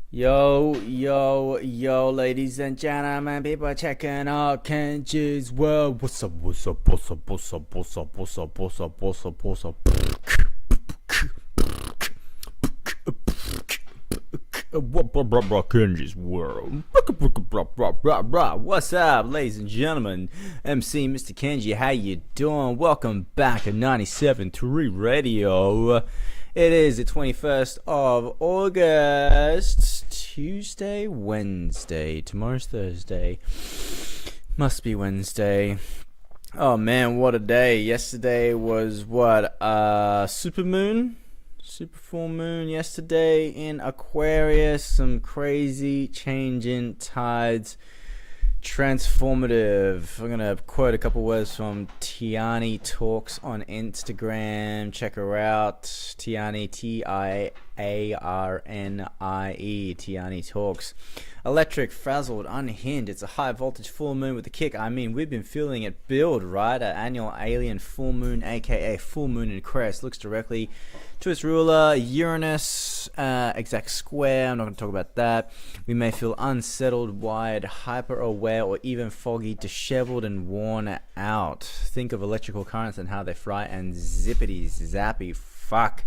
Yo, ladies and gentlemen, people checking out Kenji's World. What's up? Kenji's World. What's up, ladies and gentlemen? MC Mr. Kenji, how you doing? Welcome back to 97.3 Radio. It is the 21st of August, Tuesday, Wednesday. Tomorrow's Thursday. Must be Wednesday. Oh man, what a day. Yesterday was super full moon yesterday in Aquarius. Some crazy changing tides. Transformative. I'm gonna quote a couple words from Tiani Talks on Instagram. Check her out. Tiani, Tiarnie. Tiani Talks. Electric, frazzled, unhinged. It's a high voltage full moon with a kick. I mean, we've been feeling it build, right? An annual alien full moon, aka full moon in Crest, looks directly to its ruler, Uranus, exact square. I'm not going to talk about that. We may feel unsettled, wired, hyper aware, or even foggy, disheveled, and worn out. Think of electrical currents and how they fry and zippity zappy fuck.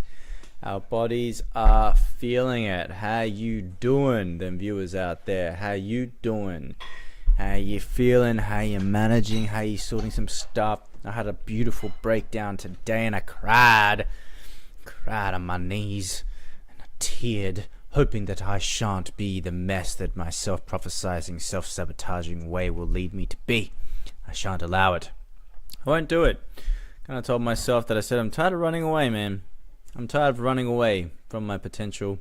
Our bodies are feeling it. How you doing, them viewers out there? How you doing? How you feeling? How you managing? How you sorting some stuff? I had a beautiful breakdown today and I cried on my knees and I teared, hoping that I shan't be the mess that my self-prophesizing, self-sabotaging way will lead me to be. I shan't allow it. I won't do it. Kind of told myself that I said I'm tired of running away, man. I'm tired of running away from my potential.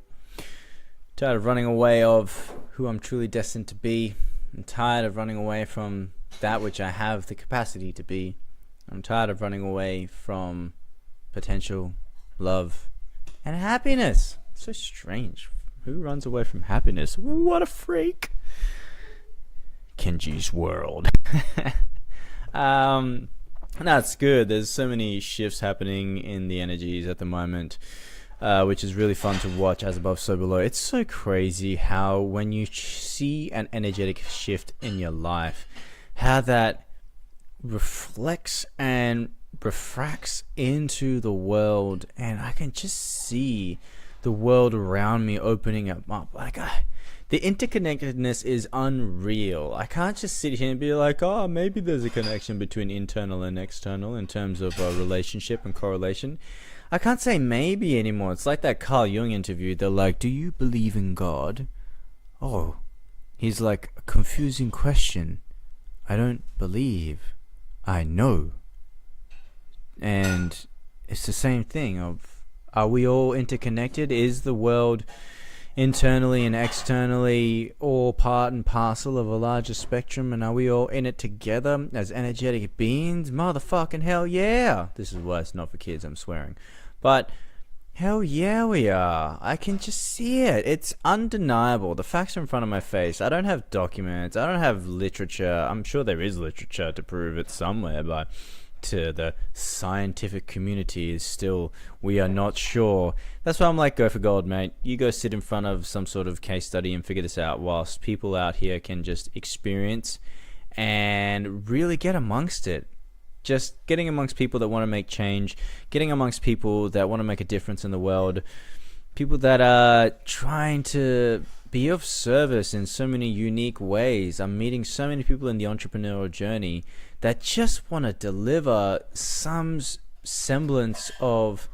Tired of running away of who I'm truly destined to be. I'm tired of running away from that which I have the capacity to be. I'm tired of running away from potential, love, and happiness. So strange. Who runs away from happiness? What a freak. Kenji's World. That's good. There's so many shifts happening in the energies at the moment, which is really fun to watch. As above, so below. It's so crazy how when you see an energetic shift in your life, how that reflects and refracts into the world, and I can just see the world around me opening up. The interconnectedness is unreal. I can't just sit here and be like, oh, maybe there's a connection between internal and external in terms of relationship and correlation. I can't say maybe anymore. It's like that Carl Jung interview. They're like, do you believe in God? Oh, he's like, a confusing question. I don't believe. I know. And it's the same thing of, are we all interconnected? Is the world internally and externally all part and parcel of a larger spectrum, and are we all in it together as energetic beings? Motherfucking hell yeah. This is why it's not for kids, I'm swearing. But hell yeah we are. I can just see it. It's undeniable. The facts are in front of my face. I don't have documents. I don't have literature. I'm sure there is literature to prove it somewhere, but to the scientific community is still, we are not sure. That's why I'm like, go for gold, mate. You go sit in front of some sort of case study and figure this out, whilst people out here can just experience and really get amongst it. Just getting amongst people that want to make change, getting amongst people that want to make a difference in the world, people that are trying to be of service in so many unique ways. I'm meeting so many people in the entrepreneurial journey that just want to deliver some semblance of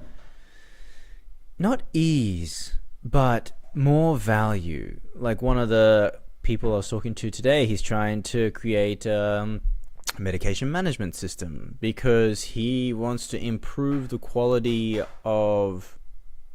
not ease, but more value. Like one of the people I was talking to today, he's trying to create a medication management system because he wants to improve the quality of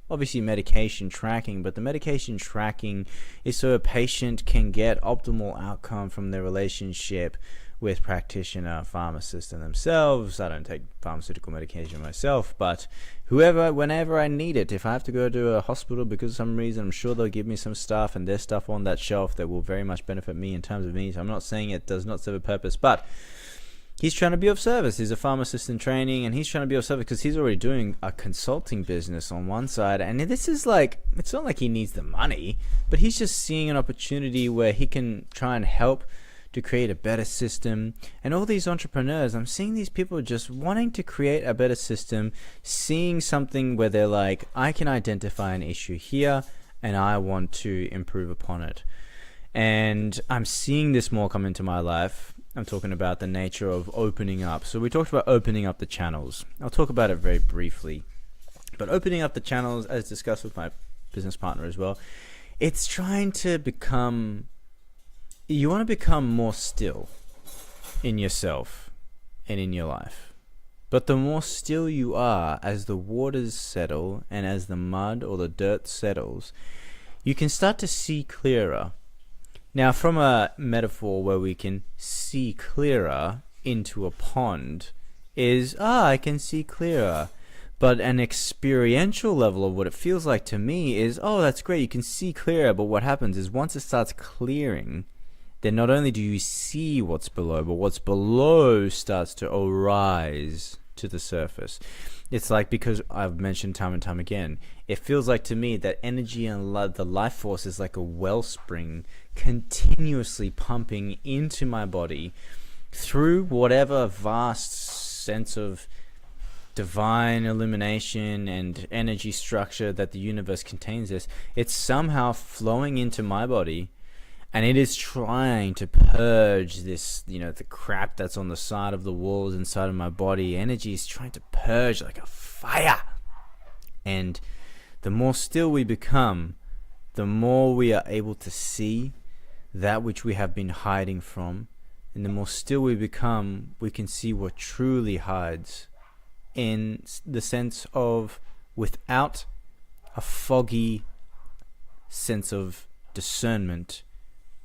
obviously medication tracking, but the medication tracking is so a patient can get optimal outcome from their relationship with practitioner, pharmacist, and themselves. I don't take pharmaceutical medication myself, but whoever, whenever I need it, if I have to go to a hospital because of some reason, I'm sure they'll give me some stuff, and there's stuff on that shelf that will very much benefit me in terms of me. So I'm not saying it does not serve a purpose, but he's trying to be of service. He's a pharmacist in training, and he's trying to be of service because he's already doing a consulting business on one side. And this is like, it's not like he needs the money, but he's just seeing an opportunity where he can try and help to create a better system. And all these entrepreneurs, I'm seeing these people just wanting to create a better system, seeing something where they're like, I can identify an issue here and I want to improve upon it. And I'm seeing this more come into my life. I'm talking about the nature of opening up. So we talked about opening up the channels. I'll talk about it very briefly. But opening up the channels, as discussed with my business partner as well, it's trying to become, you want to become more still in yourself and in your life. But the more still you are, as the waters settle and as the mud or the dirt settles, you can start to see clearer. Now, from a metaphor where we can see clearer into a pond is, I can see clearer. But an experiential level of what it feels like to me is, that's great, you can see clearer, but what happens is once it starts clearing, then not only do you see what's below, but what's below starts to arise to the surface. It's like, because I've mentioned time and time again, it feels like to me that energy and the life force is like a wellspring continuously pumping into my body through whatever vast sense of divine illumination and energy structure that the universe contains. It's somehow flowing into my body, and it is trying to purge this, the crap that's on the side of the walls inside of my body. Energy is trying to purge like a fire. And the more still we become, the more we are able to see that which we have been hiding from. And the more still we become, we can see what truly hides, in the sense of, without a foggy sense of discernment,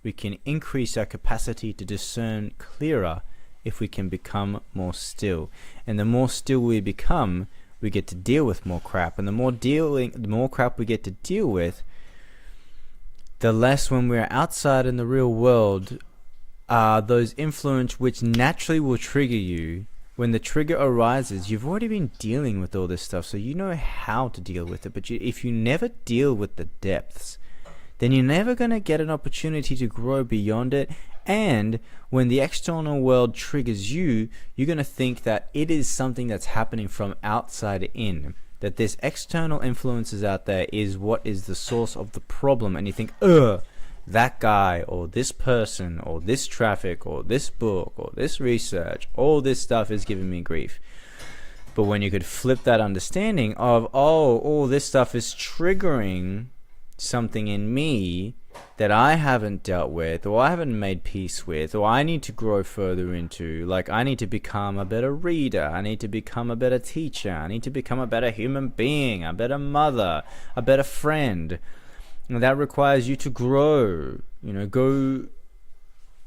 we can increase our capacity to discern clearer if we can become more still. And the more still we become, we get to deal with more crap. And the more crap we get to deal with, the less, when we're outside in the real world, those influence which naturally will trigger you. When the trigger arises, you've already been dealing with all this stuff, so you know how to deal with it. But if you never deal with the depths, then you're never going to get an opportunity to grow beyond it. And when the external world triggers you, you're going to think that it is something that's happening from outside in, that this external influences out there is what is the source of the problem. And you think, that guy or this person or this traffic or this book or this research, all this stuff is giving me grief. But when you could flip that understanding of, all this stuff is triggering something in me that I haven't dealt with, or I haven't made peace with, or I need to grow further into. Like, I need to become a better reader, I need to become a better teacher, I need to become a better human being, a better mother, a better friend. And that requires you to grow, go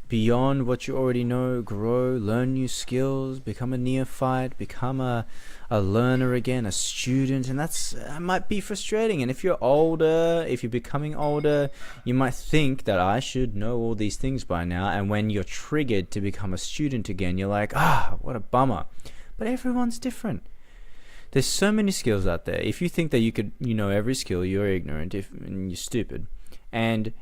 beyond what you already know, grow, learn new skills, become a neophyte, become a learner again, a student. And that might be frustrating. And if you're older, if you're becoming older, you might think that I should know all these things by now. And when you're triggered to become a student again, you're like, what a bummer. But everyone's different. There's so many skills out there. If you think that you could, every skill, you're ignorant and you're stupid. And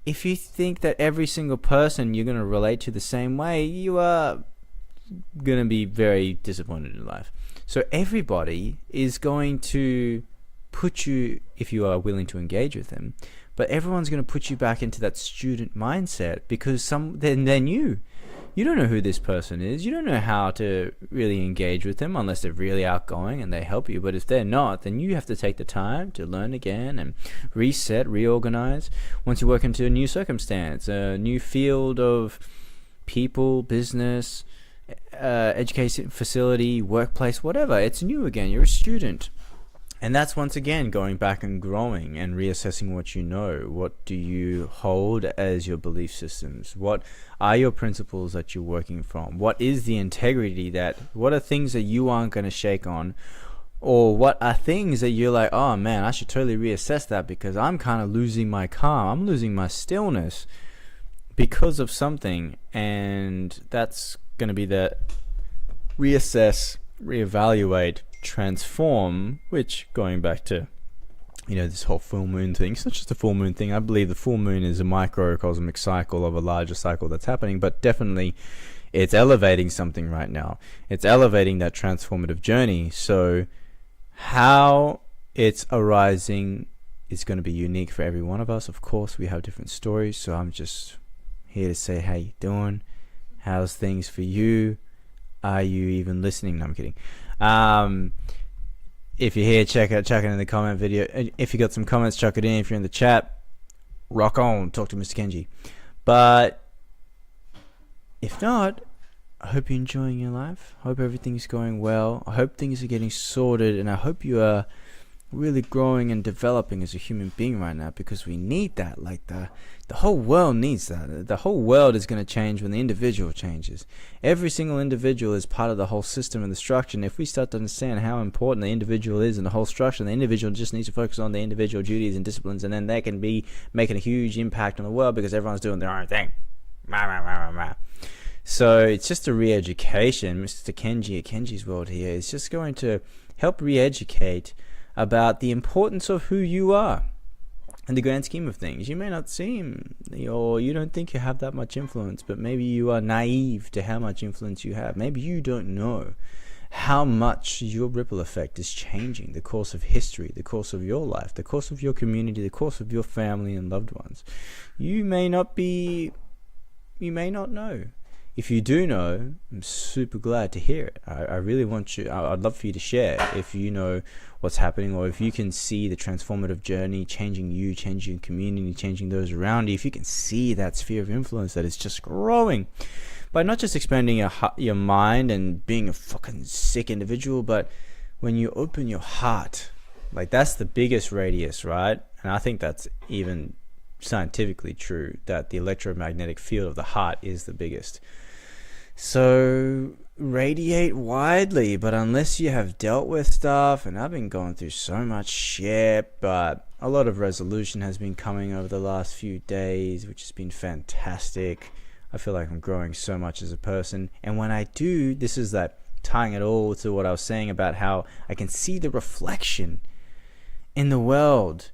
if you think that every single person you're going to relate to the same way, you are going to be very disappointed in life. So everybody is going to put you, if you are willing to engage with them, but everyone's going to put you back into that student mindset, because they're new. You don't know who this person is. You don't know how to really engage with them unless they're really outgoing and they help you. But if they're not, then you have to take the time to learn again and reset, reorganize. Once you work into a new circumstance, a new field of people, business, education facility, workplace, whatever, it's new again. You're a student. And that's, once again, going back and growing and reassessing what you know. What do you hold as your belief systems? What are your principles that you're working from? What is the integrity what are things that you aren't going to shake on? Or what are things that you're like, oh man, I should totally reassess that because I'm kind of losing my calm. I'm losing my stillness because of something. And that's going to be the reassess, reevaluate, transform, which, going back to this whole full moon thing, it's not just a full moon thing. I believe the full moon is a microcosmic cycle of a larger cycle that's happening, but definitely it's elevating something right now. It's elevating that transformative journey. So how it's arising is going to be unique for every one of us. Of course, we have different stories, so I'm just here to say, how you doing? How's things for you? Are you even listening? No, I'm kidding. If you're here, chuck it in the comment video. If you got some comments, chuck it in. If you're in the chat, rock on, talk to Mr. Kenji. But if not, I hope you're enjoying your life. I hope everything's going well. I hope things are getting sorted, and I hope you are really growing and developing as a human being right now, because we need that. Like the whole world needs that. The whole world is going to change when the individual changes. Every single individual is part of the whole system and the structure, and if we start to understand how important the individual is in the whole structure, the individual just needs to focus on the individual duties and disciplines, and then they can be making a huge impact on the world because everyone's doing their own thing. So it's just a re-education. Mr. Kenji at Kenji's World here is just going to help re-educate about the importance of who you are in the grand scheme of things. You may not seem, or you don't think you have that much influence, but maybe you are naive to how much influence you have. Maybe you don't know how much your ripple effect is changing the course of history, the course of your life, the course of your community, the course of your family and loved ones. You may not know. If you do know, I'm super glad to hear it. I really want you, I'd love for you to share if you know what's happening, or if you can see the transformative journey changing you, changing your community, changing those around you. If you can see that sphere of influence that is just growing by not just expanding your mind and being a fucking sick individual, but when you open your heart, like that's the biggest radius, right? And I think that's even scientifically true, that the electromagnetic field of the heart is the biggest. So radiate widely, but unless you have dealt with stuff, and I've been going through so much shit, but a lot of resolution has been coming over the last few days, which has been fantastic. I feel like I'm growing so much as a person, and when I do, this is that tying it all to what I was saying about how I can see the reflection in the world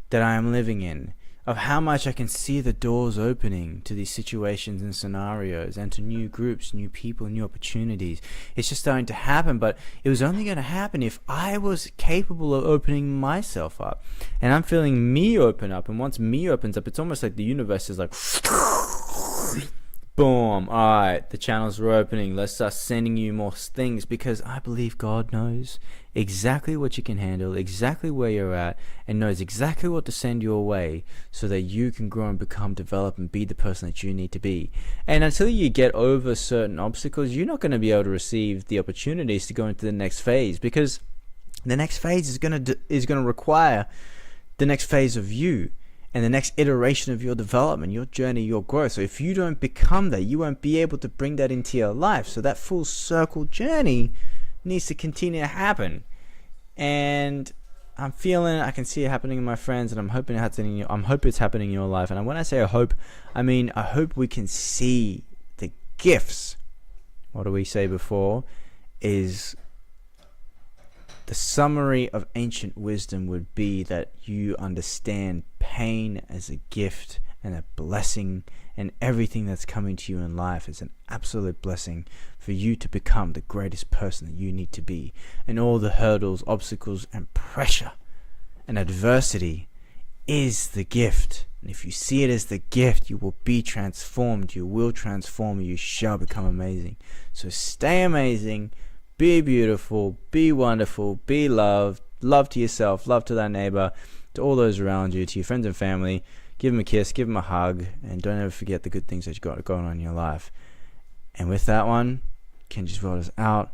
that I am living in, of how much I can see the doors opening to these situations and scenarios, and to new groups, new people, new opportunities. It's just starting to happen, but it was only going to happen if I was capable of opening myself up. And I'm feeling me open up, and once me opens up, it's almost like the universe is like boom, alright, the channels are opening, let's start sending you more things, because I believe God knows exactly what you can handle, exactly where you're at, and knows exactly what to send your way so that you can grow and become, develop, and be the person that you need to be. And until you get over certain obstacles, you're not going to be able to receive the opportunities to go into the next phase, because the next phase is going to require the next phase of you, and the next iteration of your development, your journey, your growth. So if you don't become that, you won't be able to bring that into your life. So that full circle journey needs to continue to happen. And I'm feeling, I can see it happening in my friends, and I'm hoping it's happening in your life. And when I say I hope, I mean I hope we can see the gifts. What do we say before? Is the summary of ancient wisdom would be that you understand pain as a gift and a blessing, and everything that's coming to you in life is an absolute blessing for you to become the greatest person that you need to be. And all the hurdles, obstacles, and pressure and adversity is the gift. And if you see it as the gift, you will be transformed. You will transform. You shall become amazing. So stay amazing. Be beautiful, be wonderful, be loved, love to yourself, love to that neighbor, to all those around you, to your friends and family. Give them a kiss, give them a hug, and don't ever forget the good things that you got going on in your life. And with that one, Kenji's World is out.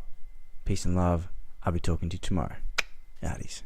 Peace and love. I'll be talking to you tomorrow. Outies.